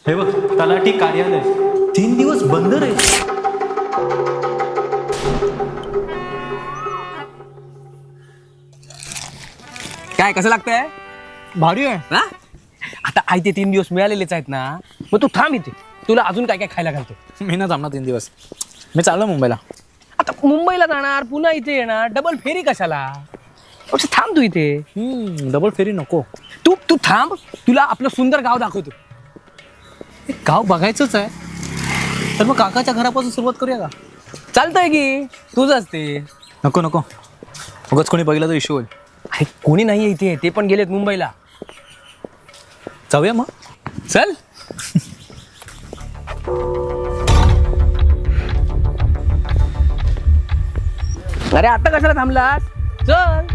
हे बघ तलाठी कार्यालय 3 दिवस बंद रे. काय कसं लागतंय? भारी आहे. हा आता आई ते 3 दिवस मिळालेलेच आहेत ना, मग तू थांब इथे, तुला अजून काय काय खायला घालतो. मी ना थांबणार 3 दिवस. मी चाललो मुंबईला. आता मुंबईला जाणार, पुन्हा इथे येणार, डबल फेरी कशाला? अच्छा थांब तू इथे. डबल फेरी नको. तू तू थांब, तुला आपलं सुंदर गाव दाखवतो. गाव बघायचंच आहे तर मग काकाच्या घरापासून सुरुवात करूया का? चालतंय की तुझंच ते. नको नको, उगाच कोणी बघितलं तर इश्यू होईल. अरे कोणी नाहीये इथे, ते पण गेलेत मुंबईला. जाऊया मग. चल. अरे आता कशाला थांबलास? चल.